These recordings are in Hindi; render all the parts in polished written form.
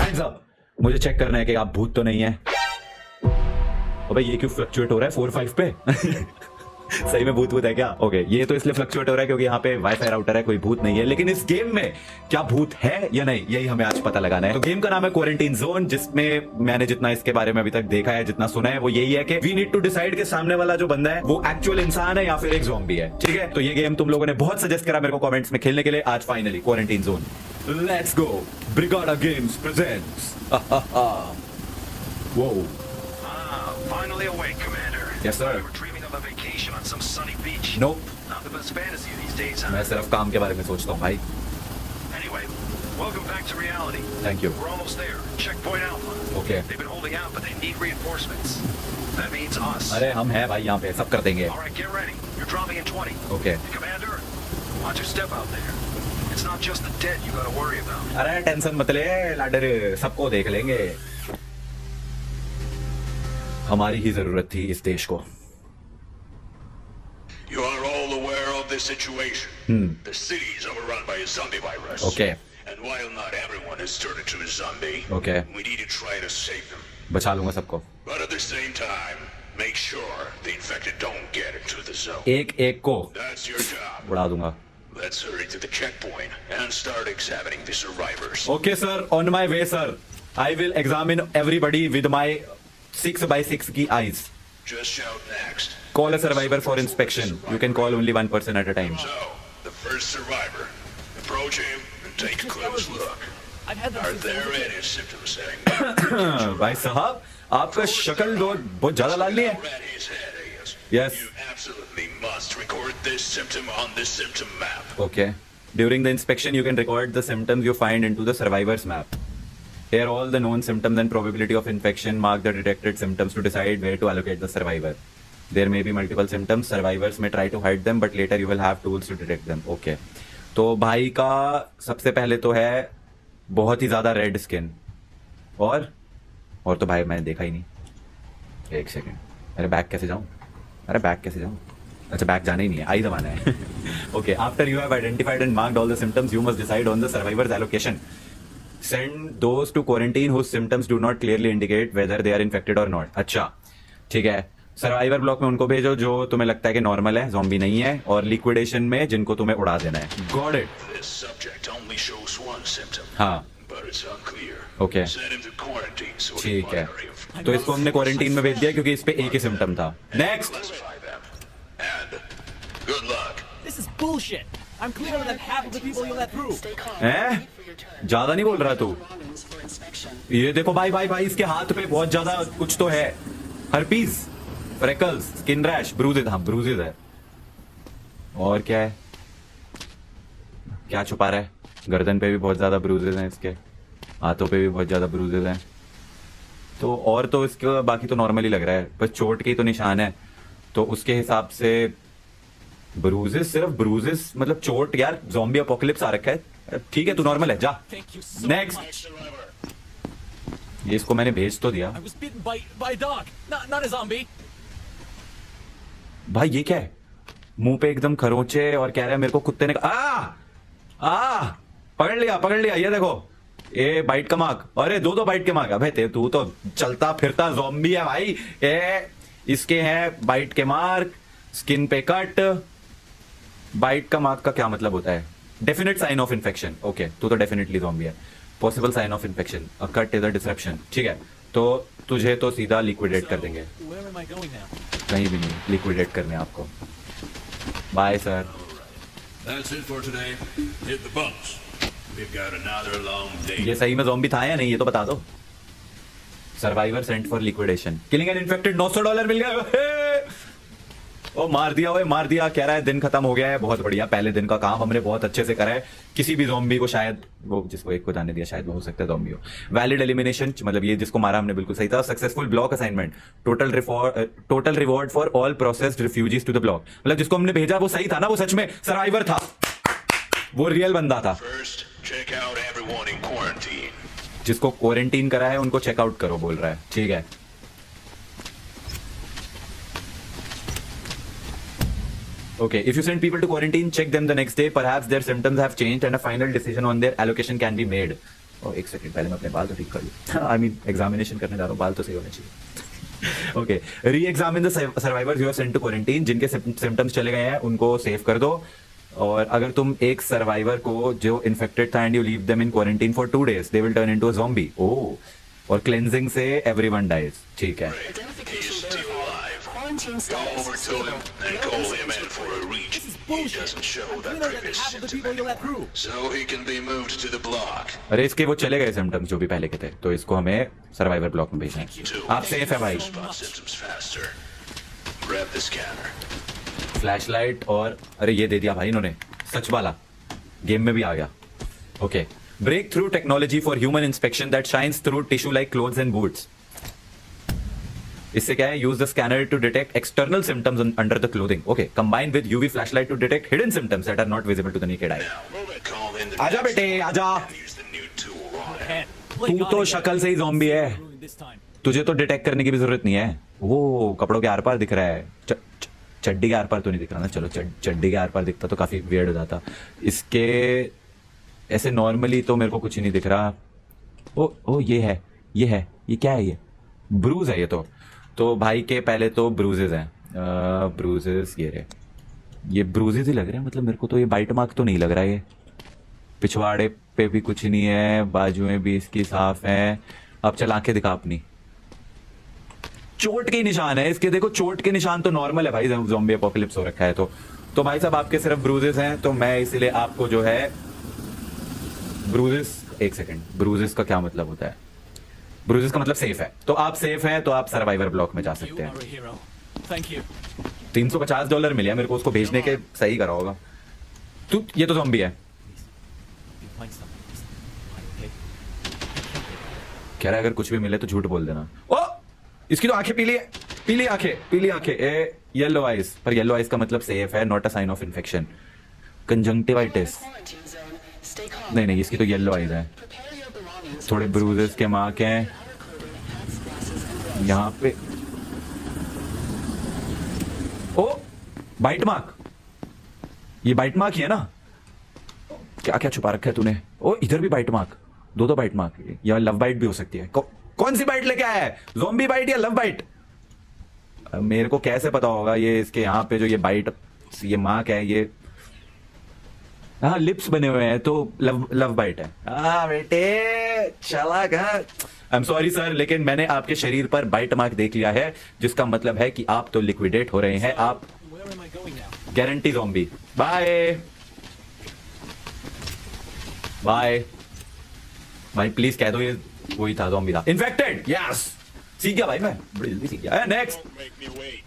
Hands up. मुझे चेक करना है कि आप भूत तो नहीं है। अबे ये क्यों फ्लक्चुएट हो रहा है 4-5 पे? सही में भूत भूत है क्या? ओके, ये तो इसलिए फ्लक्चुएट हो रहा है क्योंकि यहाँ पे वाईफाई राउटर है, कोई भूत नहीं है। लेकिन इस गेम में क्या भूत है या नहीं, यही हमें आज पता लगाना है। तो गेम का नाम है क्वारंटीन जोन, जिसमें मैंने जितना इसके बारे में अभी तक देखा है, जितना सुना है, वो यही है कि वी नीड टू डिसाइड कि सामने वाला जो बंदा है वो एक्चुअल इंसान है या फिर एक ज़ॉम्बी है। ठीक है, तो ये गेम तुम लोगों ने बहुत सजेस्ट करा मेरे को कमेंट्स में खेलने के लिए। आज finally quarantine zone, let's go. Brigada games presents. Whoa. Finally awake, Commander. Yes, sir. You were dreaming of a vacation on some sunny beach. Nope. Not the best fantasy these days, huh? मैं सिर्फ काम के बारे में सोचता हूँ भाई। Anyway, welcome back to reality. Thank you. We're almost there. Checkpoint Alpha. Okay. They've been holding out, but they need reinforcements. That means us. अरे हम हैं भाई, यहाँ पे सब कर देंगे। All right, get ready. You're dropping in 20. Okay. Commander, watch your step out there. It's not just the dead you gotta worry about. अरे टेंशन मत ले लाडर, सबको देख लेंगे। हमारी ही जरूरत थी इस देश को। You are all aware of this situation. The city is overrun by a zombie virus. Okay. And while not everyone has turned into a zombie, Okay. we need to try to save them. बचा लूंगा सबको। But at the same time, make sure the infected don't get into the zone. एक एक को That's your job. उड़ा दूंगा। Let's hurry to the checkpoint and start examining the survivors. Okay sir, on my way sir. I will examine everybody with my 6x6 की eyes. Just shout next. Call a survivor for inspection. You can call only one person at a time. So, the first survivor. Approach him and take a close look. Are there any symptoms saying भाई साहब, आपका शक्ल दो बहुत ज्यादा लाल नहीं है। Read his head, yes. Yes. You absolutely must record this symptom on the symptom map. Okay. During the inspection, you can record the symptoms you find into the survivor's map. Here, all the known symptoms and probability of infection. Mark the detected symptoms to decide where to allocate the survivor. There may be multiple symptoms. Survivors may try to hide them, but later you will have tools to detect them. Okay. तो भाई का सबसे पहले तो है बहुत ही ज्यादा रेड स्किन, और तो भाई मैंने देखा ही नहीं। एक सेकेंड, अरे बैक कैसे जाऊं? अच्छा बैक जाना ही नहीं है, आई दबाना है। Okay, after you have identified and marked all the symptoms, you must decide on the survivors allocation. Send those to quarantine whose symptoms do not clearly indicate whether they are infected or not. अच्छा, ठीक है। सर्वाइवर ब्लॉक में उनको भेजो जो तुम्हें लगता है कि नॉर्मल है, ज़ॉम्बी नहीं है, और लिक्विडेशन में जिनको तुम्हें उड़ा देना है। Got it. This subject only shows one symptom. हाँ, But it's unclear. Okay. Send him to quarantine so we ठीक can है। monitor him. तो इसको हमने क्वारंटीन में भेज दिया क्योंकि इस पे एक ही सिम्टम था। Next. Classify them. And good luck. This is bullshit. I'm clearer than half of the people you let through. हैं? ज्यादा नहीं बोल रहा तू? ये देखो भाई, इसके हाथ पे बहुत ज्यादा कुछ तो है। Herpes, freckles, skin rash, bruises. हाँ, ब्रूजेज है। और क्या है? क्या छुपा रहा है? गर्दन पे भी बहुत ज्यादा ब्रूजेज हैं इसके, हाथों पे भी बहुत ज्यादा ब्रूजेज हैं। तो और तो इसके बाकी तो नॉर्मल ही लग रहा है, बस चोट के ही तो निशान है। तो उसके हिसाब से ब्रूजेस, सिर्फ ब्रूजेस मतलब चोट। यार ज़ॉम्बी अपोकलिप्स आ रखा है। ठीक है, तू नॉर्मल है, जा। नेक्स्ट। ये इसको मैंने भेज तो दिया। I was bitten by a dog, not a zombie. भाई ये क्या है? मुंह पे एकदम खरोंचे और कह रहा है मेरे को कुत्ते ने पकड़ लिया। ये देखो, ये बाइट का मार्क। अरे दो बाइट के मार्क। अबे तू तो चलता फिरता ज़ॉम्बी है भाई। इसके हैं बाइट के मार्क, स्किन पे कट। बाइट का मार्क का क्या मतलब होता है? Definite sign of infection. Okay, तू तो डेफिनेटली ज़ॉम्बी है। Possible sign of infection, a cut is a disruption. ठीक है, तो तुझे तो सीधा लिक्विडेट कर देंगे। Where am I going now? कहीं भी नहीं, लिक्विडेट करने आपको। Bye sir. That's it for today. Hit the bumps. We've got another long day. ये सही में ज़ॉम्बी था या नहीं, ये तो बता दो। Survivor sent for liquidation, killing an infected. $900 मिल गए। ओ मार दिया। कह रहा है दिन खत्म हो गया है। बहुत बढ़िया, पहले दिन का काम हमने बहुत अच्छे से करा है। किसी भी ज़ॉम्बी को, शायद वो जिसको एक को जाने दिया, शायद वो हो सकता है ज़ॉम्बी हो। वैलिड एलिमिनेशन, मतलब ये जिसको मारा हमने बिल्कुल सही था। Successful block assignment, total reward for all processed refugees to the block. मतलब जिसको हमने भेजा वो सही था ना, वो सच में सर्वाइवर था, वो रियल बंदा था। First, check out everyone in quarantine. जिसको क्वारंटीन करा है उनको चेकआउट करो बोल रहा है। ठीक है, Okay, if you send people to quarantine, check them the next day. Perhaps their symptoms have changed and a final decision on their allocation can be made. और एक सेकंड पहले मैं अपने बाल तो ठीक कर लूँ। आई मीन एग्जामिनेशन करने जा रहा हूँ, बाल तो सही होने चाहिए। Okay, reexamine the survivors you are sent to quarantine. जिनके सिम्टम्स चले गए हैं उनको सेव कर दो। और अगर तुम एक सर्वाइवर को जो इन्फेक्टेड था and you leave them in quarantine for 2 days, they will turn into a zombie. Oh, और क्लेंजिंग से एवरीवन डाइज। ठीक है, He's still alive. Go over to him and call him in for a reach. He doesn't show that Clearer than previous half of the symptom people you let anymore. through. So he can be moved to the block. अरे इसके वो चले गए सिम्टम्स जो भी पहले के थे, तो इसको हमें सर्वाइवर ब्लॉक में भेजना है। Two आप सेफ है भाई। spot symptoms faster. Grab the scanner. Flashlight और अरे ये दे दिया भाई इन्होंने, सच वाला गेम में भी आ गया। Okay, breakthrough technology for human inspection that shines through tissue like clothes and boots. इससे क्या है, use the scanner to detect external symptoms under the clothing. Okay, combine with UV flashlight to detect hidden symptoms that are not visible to the naked eye. Now, call in the आजा बेटे आजा, use the new tool on him. And तू तो शक्ल से ही ज़ॉम्बी है, this time. तुझे तो डिटेक्ट करने की भी जरूरत नहीं है। वो कपड़ों के आर पार दिख रहा है, चड्डी के आर पार तो नहीं दिख रहा ना। चलो चड्डी के आर पार दिखता तो काफी वियर्ड हो जाता। इसके ऐसे नॉर्मली तो मेरे को कुछ ही नहीं दिख रहा। ओ ये है, ये क्या है, ये ब्रूज है। ये तो भाई के पहले तो ब्रूजेस हैं, ब्रूजेस ये ब्रूजेस ही लग रहे हैं। मतलब मेरे को तो ये बाइट मार्क तो नहीं लग रहा है। ये पिछवाड़े पे भी कुछ नहीं है, बाजुएं भी इसकी साफ हैं। अब चल आंखें दिखा अपनी। चोट के निशान है इसके, देखो चोट के निशान तो नॉर्मल है भाई, ज़ॉम्बी एपोकलिप्स हो रखा है। तो भाई साहब आपके सिर्फ ब्रूजेस हैं, तो मैं इसलिए आपको जो है ब्रूजेस, एक सेकंड, ब्रूजेस का क्या मतलब होता है? ब्रूजेस का मतलब सेफ है। तो आप सेफ हैं तो आप सर्वाइवर ब्लॉक में जा You सकते are हैं। a hero. Thank you. $350 मिले मेरे को, उसको भेजने के सही करा होगा। तू ये तो ज़ॉम्बी है। You find something. Okay. कह रहा है अगर कुछ भी मिले तो झूठ बोल देना। ओ इसकी तो आंखें पीली आंखें ए येलो आइज, पर येलो आइज का मतलब सेफ है, not a sign of infection. Conjunctivitis नहीं, इसकी तो येलो आइज है। थोड़े ब्रूजेस के मार्क हैं यहाँ पे। ओ बाइट मार्क, ये बाइट मार्क ही है ना? क्या क्या छुपा रखा है तूने? ओ इधर भी बाइट मार्क, दो बाइट मार्क, या लव बाइट भी हो सकती है। कौन सी बाइट लेके आया है, ज़ॉम्बी बाइट या लव बाइट? मेरे को कैसे पता होगा? ये इसके यहाँ पे जो ये बाइट, ये मार्क है, ये हाँ लिप्स बने हुए हैं, तो लव बाइट है। हाँ बेटे चला घर। आई एम सॉरी सर, लेकिन मैंने आपके शरीर पर बाइट मार्क देख लिया है, जिसका मतलब है कि आप तो लिक्विडेट हो रहे हैं। आप Where am I going now? Guarantee zombie. Bye भाई प्लीज कह दो ये वही था, ज़ॉम्बी था, इन्फेक्टेड। यस, सीख गया भाई, मैं बड़ी जल्दी सीख गया। Next, Don't make me wait.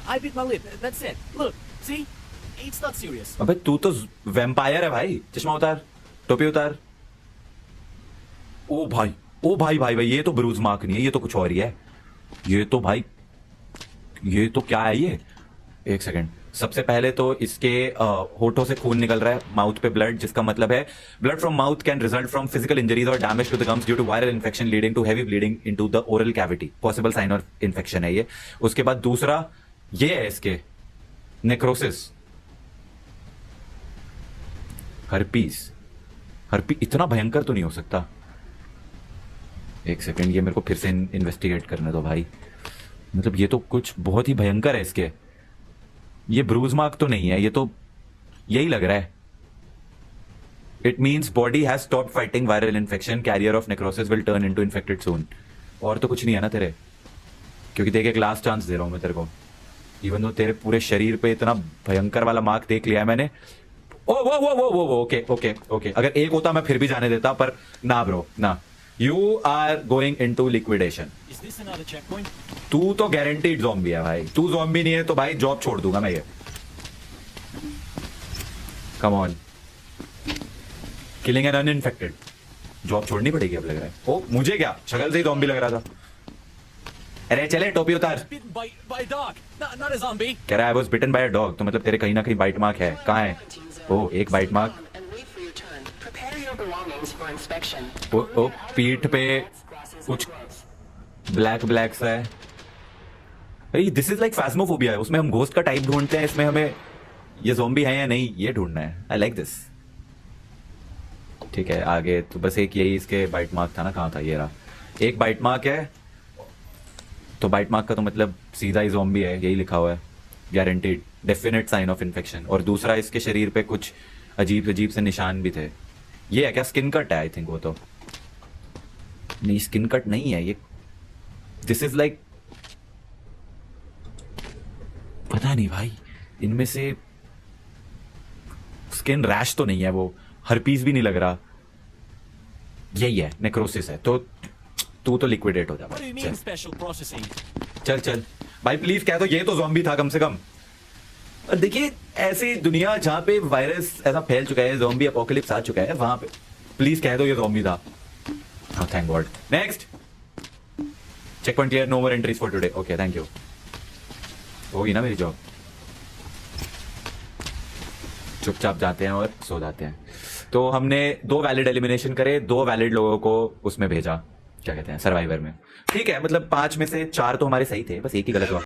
I bit my lip. That's it. Look. See? It's not serious. अबे तू तो वैम्पायर है भाई। चश्मा उतार, टोपी उतार। ओ भाई, ये तो ब्रूज मार्क नहीं है, ये तो कुछ और ही है। ये तो भाई, ये तो क्या है ये? एक सेकंड, सबसे पहले तो इसके होठों से खून निकल रहा है, माउथ पे ब्लड, जिसका मतलब है blood from mouth can result from physical injuries और damage to the gums due to viral infection leading to heavy bleeding into the oral cavity. Possible sign of infection है ये। उसके बाद दूसरा ये है इसके नेक्रोसिस, हर्पीस इतना भयंकर तो नहीं हो सकता। एक सेकंड, ये मेरे को फिर से इन्वेस्टिगेट करने दो भाई। मतलब ये तो कुछ बहुत ही भयंकर है इसके। ये ब्रूज मार्क तो नहीं है, ये तो यही लग रहा है। It means body has stopped fighting viral infection, carrier of necrosis will turn into infected soon. और तो कुछ नहीं है ना तेरे, क्योंकि देख एक लास्ट चांस दे रहा हूं मैं तेरे को। इवन दो तेरे पूरे शरीर पे इतना भयंकर वाला मार्क देख लिया है मैंने। ओ वो ओके, अगर एक होता मैं फिर भी जाने देता, पर ना ब्रो ना। You are going into liquidation. Is this another checkpoint? तू तो गारंटीड ज़ॉम्बी है भाई। तू ज़ॉम्बी नहीं है तो भाई जॉब छोड़ दूंगा मैं ये। Come on, killing an uninfected, job छोड़नी पड़ेगी अब लग रहा है। ओ मुझे क्या, शक्ल से ही ज़ॉम्बी लग रहा था। अरे चले टोपी उतार। Bitten by a dog. Not a zombie. कह रहा है I was bitten by a dog, तो मतलब तेरे कहीं ना कहीं बाइट मार्क है। कहाँ है? ओ एक बाइट मार्क। ओ पीठ पे कुछ ब्लैक सा है। दिस इज लाइक फैस्मोफोबिया है, उसमें हम घोस्ट का टाइप ढूंढते हैं, इसमें हमें ये ज़ॉम्बी है या नहीं ये ढूंढना है। I like this. ठीक है, आगे तो बस एक यही इसके बाइट मार्क था ना, कहाँ था, ये रहा, एक बाइट मार्क है, तो बाइट मार्क का तो मतलब सीधा ही ज़ॉम्बी है, यही लिखा हुआ है, guaranteed definite sign of infection. और दूसरा, इसके शरीर पे कुछ अजीब अजीब से निशान भी थे। ये है क्या, स्किन कट है आई थिंक, वो तो नहीं, स्किन कट नहीं है ये, दिस इज लाइक, पता नहीं भाई, इनमें से स्किन रैश तो नहीं है, वो हर्पीस भी नहीं लग रहा, यही है, नेक्रोसिस है, तो तू तो लिक्विडेट हो जा What do you भाई, mean चल special processing? चल चल भाई प्लीज, कह दो ये तो ज़ॉम्बी था कम से कम। और देखिए, ऐसी दुनिया जहां पे वायरस ऐसा फैल चुका है, ज़ॉम्बी अपोकलिप्स आ चुका है, वहां पे प्लीज कह दो ये ज़ॉम्बी था। हाँ, thank God. Next, checkpoint clear, no more entries for today. Okay, thank you. होगी ना मेरी जॉब। चुपचाप जाते हैं और सो जाते हैं। तो हमने 2 वैलिड एलिमिनेशन करे, 2 वैलिड लोगों को उसमें भेजा, क्या कहते हैं, सर्वाइवर में। ठीक है, मतलब 5 में से 4 तो हमारे सही थे, बस एक ही गलत हुआ।